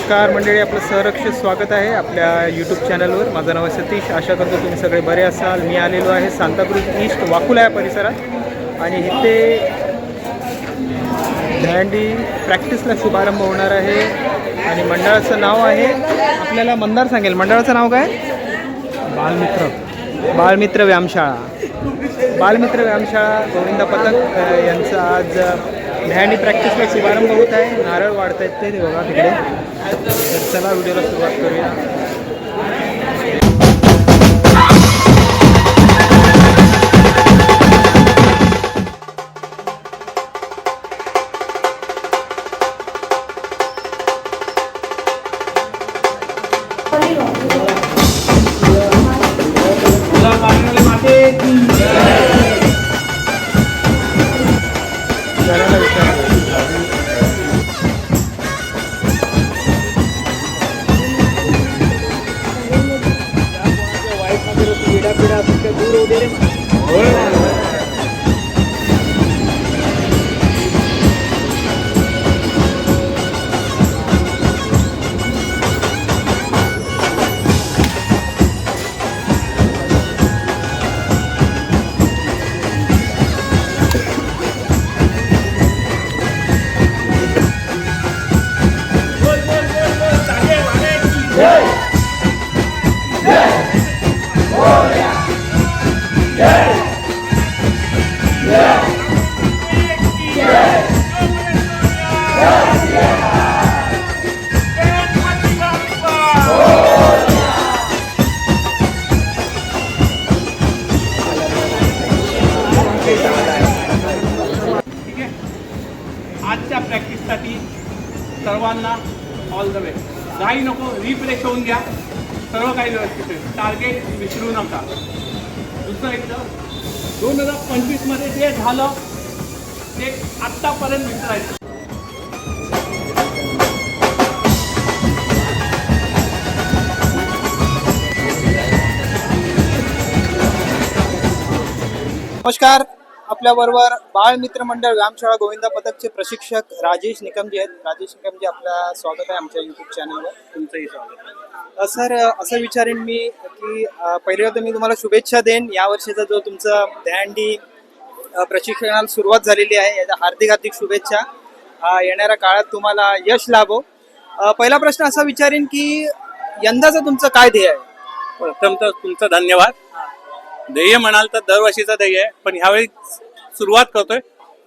नमस्कार मंडळी, आपलं सहर्ष स्वागत आहे आपल्या यूट्यूब चॅनलवर. माझं नाव आहे सतीश. आशा करतो तुम्ही सगळे बरे असाल. मी आलेलो आहे सांताक्रूज ईस्ट वाकुला या परिसरात आणि इथे दहीहंडी प्रॅक्टिसला शुभारंभ होणार आहे आणि मंडळाचं नाव आहे, आपल्याला मंदार सांगेल. मंडळाचं नाव काय? बालमित्र व्यायामशाळा गोविंदा पथक यांचा आज दहीहंडी प्रॅक्टिसला शुभारंभ होत आहे. नारळ वाढत आहेत ते बघा तिकडे. तर चला व्हिडिओला सुरुवात करूया. आजच्या प्रॅक्टिससाठी सर्वांना ऑल द वे. घाई नको, रिफ्रेश होऊन घ्या. सर्व काही व्यवस्थित आहे. टार्गेट विसरू नका. दुसरं एकदा 2025मध्ये जे झालं ते आत्तापर्यंत विसरायचं. नमस्कार, आपल्याबरोबर बाळ मित्र मंडळ व्यायामशाळा गोविंदा पथकचे प्रशिक्षक राजेश निकमजी आहेत. राजेश निकमजी, आपलं स्वागत आहे आमच्या यूट्यूब चॅनलवर. तुमचंही स्वागत. सर, असं विचारेन मी की पहिलं तर मी तुम्हाला शुभेच्छा देईन. यावर्षीचा जो तुमचं दहीहंडी प्रशिक्षणाला सुरुवात झालेली आहे, याच्या हार्दिक हार्दिक शुभेच्छा. येणाऱ्या काळात तुम्हाला यश लाभो. पहिला प्रश्न असा विचारेन की यंदाचं तुमचं काय ध्येय आहे? प्रथम तर तुमचं धन्यवाद. ध्येय म्हणाल तर दरवर्षीचं ध्येय आहे, पण ह्यावेळी सुरुवात करतोय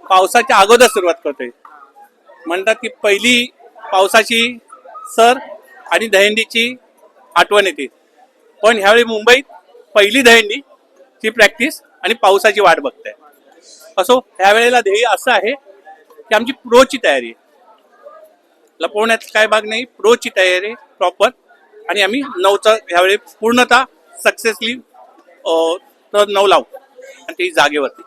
पावसाच्या अगोदर सुरुवात करतोय. म्हणतात की पहिली पावसाची सर आणि दहीहंडीची आठवण येते, पण ह्यावेळी मुंबईत पहिली दहीहंडीची प्रॅक्टिस आणि पावसाची वाट बघताय. असो, ह्यावेळेला ध्येय असं आहे की आमची प्रोची तयारी आहे. लपवण्यात काय भाग नाही. प्रोची तयारी प्रॉपर, आणि आम्ही 9चा ह्यावेळी पूर्णतः सक्सेसफुली तर 9 लावू आणि ती जागेवरती.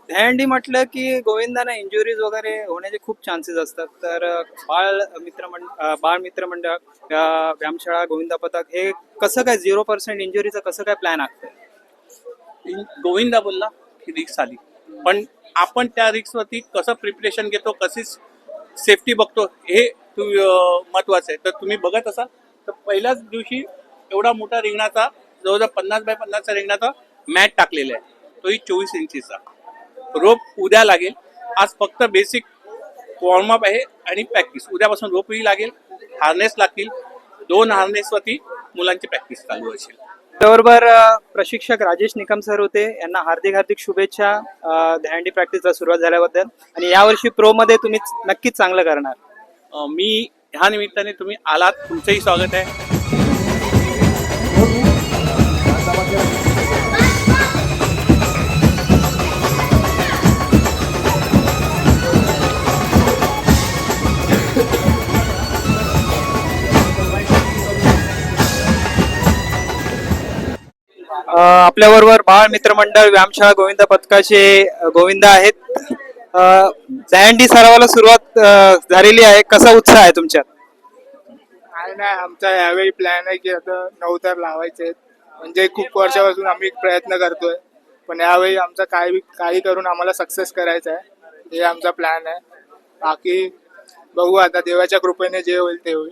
दहीहंडी म्हटलं की गोविंदाना इंजुरीज वगैरे होण्याचे खूप चान्सेस असतात. तर बाळ मित्र मंडळ व्यायामशाळा गोविंदा पथक हे कसं काय 0% इंजुरीचं कसं काय प्लॅन आहे? गोविंदा बोलला की रिक्स आली, पण आपण त्या रिक्सवरती कसं प्रिपरेशन घेतो, कशी सेफ्टी बघतो, हे महत्वाचं आहे. तर तुम्ही बघत असाल तर पहिल्याच दिवशी एवढा मोठा रिंगणाचा, जवळजवळ 50x50चा रिंगणाचा मॅट टाकलेला आहे. तोही 24 इंचीचा. रोप उद्या लागेल. आज फक्त बेसिक वॉर्मअप आहे आणि प्रॅक्टिस. उद्यापासून रोपही लागेल, हार्नेस लागतील. 2 हार्नेसवरती मुलांची प्रॅक्टिस चालू असेल. त्याबरोबर प्रशिक्षक राजेश निकम सर होते, यांना हार्दिक हार्दिक शुभेच्छा दहीहंडी प्रॅक्टिसला सुरुवात झाल्याबद्दल. आणि यावर्षी प्रो मध्ये तुम्ही नक्कीच चांगलं करणार. मी ह्या निमित्ताने तुम्ही आलात, तुमचंही स्वागत आहे. आपल्याबरोबर बाळ मित्र मंडळ व्यायामशाळा गोविंदा पथकाचे गोविंदा आहेत. दहीहंडी सरावाला सुरुवात झालेली आहे. कसा उत्साह आहे तुमच्यात? नाही, आमचा यावेळी प्लॅन आहे की आता 9 तर लावायचे. म्हणजे खूप वर्षापासून आम्ही प्रयत्न करतोय, पण यावेळी आमचा काही करून आम्हाला सक्सेस करायचा आहे. हे आमचा प्लॅन आहे. बाकी बघू आता देवाच्या कृपेने जे होईल ते होईल.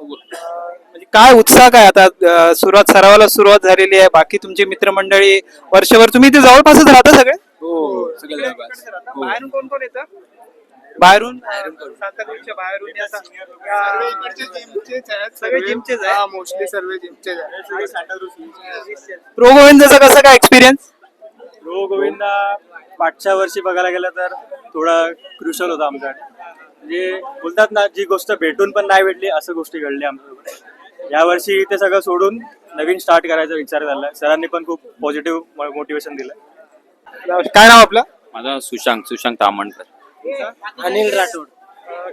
म्हणजे काय उत्साह काय आता सरावाला सुरुवात झालेली आहे. बाकी तुमची मित्रमंडळी वर्षभर तुम्ही इथे जवळपासच राहता सगळे? बाहेरून कोण कोण येतं? बाहेरून सांताक्रूजच्या बाहेरून या सर्व इकडचे जिमचेच आहेत, सगळे जिमचेच आहे? हा, मोस्टली सर्व जिमचेच आहेत. प्रो गोविंदाचा कसा काय एक्सपिरियन्स? प्रो गोविंदा मागच्या वर्षी बघायला गेलं तर थोडा क्रुशल होता आमचा. म्हणजे बोलतात ना, जी गोष्ट भेटून पण नाही भेटली असं गोष्टी घडल्या आमच्यासोबत. यावर्षी ते सगळं सोडून नवीन स्टार्ट करायचा विचार झाला. सरांनी पण खूप पॉझिटिव्ह मोटिवेशन दिलं. काय नाव आपलं? माझा सुशांत तामणकर. अनिल राठोड.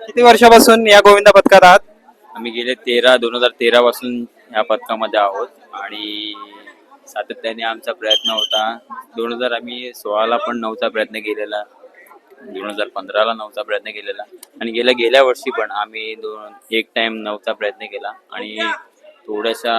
किती वर्षापासून या गोविंदा पथकात आहात? आम्ही गेले 2013 पासून ह्या पथकामध्ये आहोत आणि सातत्याने आमचा प्रयत्न होता. 2016 पण 9चा प्रयत्न केलेला, 2015ला 9चा प्रयत्न केलेला आणि गेल्या वर्षी पण आम्ही एक टाइम 9चा प्रयत्न केला आणि थोड्याशा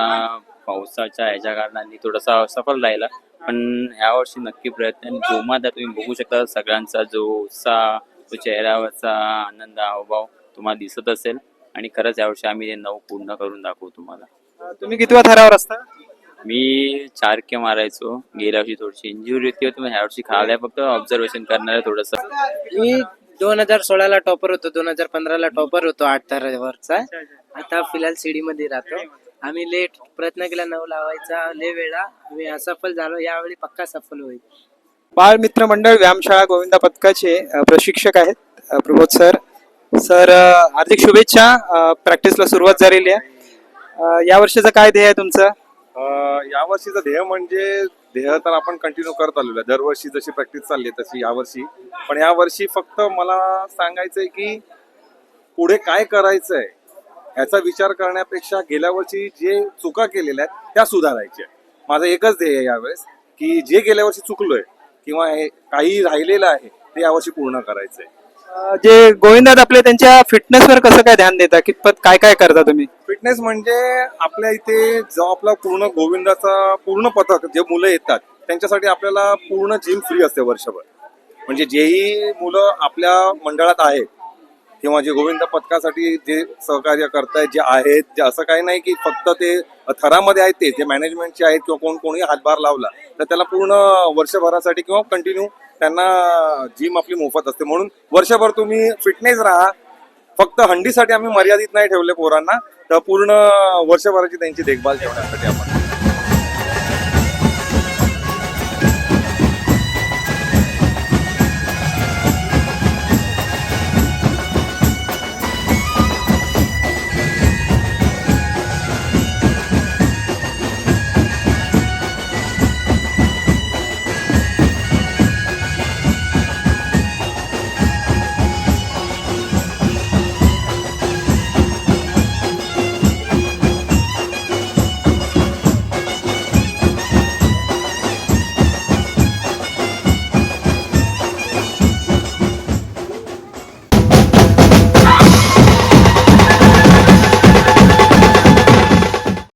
पावसाच्या ह्याच्या कारणाने थोडासा असफल राहिला. पण ह्या वर्षी नक्की प्रयत्न आणि जोमात आहे. तुम्ही बघू शकता सगळ्यांचा जो उत्साह, तो चेहऱ्यावरचा आनंद, हावभाव तुम्हाला दिसत असेल आणि खरंच यावर्षी आम्ही हे 9 पूर्ण करून दाखवू तुम्हाला. तुम्ही कितव्या थरावर असता? मी 4K मारायचो. गेल्या वर्षी थोडीशी इंजुरी होती, तुम्ही ह्या वर्षी खाल्या फक्त ऑब्झर्वेशन करणार थोडस. मी 2016ला टॉपर होतो, 2015ला टॉपर होतो 8 थरावरचा. आता फिलहाल सीडी मध्ये राहतो. आम्ही लेट प्रयत्न केला 9 लावायचा, लय वेळा आम्ही असफल झालो. यावेळी पक्का सफल होईल. बाळ मित्र मंडळ व्यायामशाळा गोविंदा पथकाचे प्रशिक्षक आहेत प्रबोध सर. सर हार्दिक शुभेच्छा. प्रॅक्टिसला सुरुवात झालेली आहे. या वर्षीचं काय ध्येय आहे तुमचं? या वर्षीचं ध्येय म्हणजे ध्येय तर आपण कंटिन्यू करत आलेलो आहे. दरवर्षी जशी प्रॅक्टिस चालली आहे तशी यावर्षी पण यावर्षी फक्त मला सांगायचंय की पुढे काय करायचंय याचा विचार करण्यापेक्षा गेल्या वर्षी जे चुका केलेल्या आहेत त्या सुधारायच्या. माझं एकच ध्येय आहे यावेळेस की जे गेल्या वर्षी चुकलोय किंवा हे काही राहिलेलं आहे ते यावर्षी पूर्ण करायचंय. जे गोविंदात आपले त्यांच्या फिटनेसवर कसं काय ध्यान देता? कितपत काय काय करता तुम्ही? फिटनेस म्हणजे आपल्या इथे जो आपला पूर्ण गोविंदाचा पूर्ण पथक जे मुलं येतात त्यांच्यासाठी आपल्याला पूर्ण जिम फ्री असते वर्षभर. म्हणजे जेही मुलं आपल्या मंडळात आहेत किंवा जे गोविंदा पथकासाठी जे सहकार्य करतायत जे आहेत, जे असं काही नाही की फक्त ते थरामध्ये आहेत, ते जे मॅनेजमेंटचे आहेत किंवा कोणी हातभार लावला तर त्याला पूर्ण वर्षभरासाठी किंवा कंटिन्यू त्यांना जिम आपली मोफत असते. म्हणून वर्षभर तुम्ही फिटनेस राहा. फक्त हंडीसाठी आम्ही मर्यादित नाही ठेवले पोरांना, तर पूर्ण वर्षभराची त्यांची देखभाल ठेवण्यासाठी आपण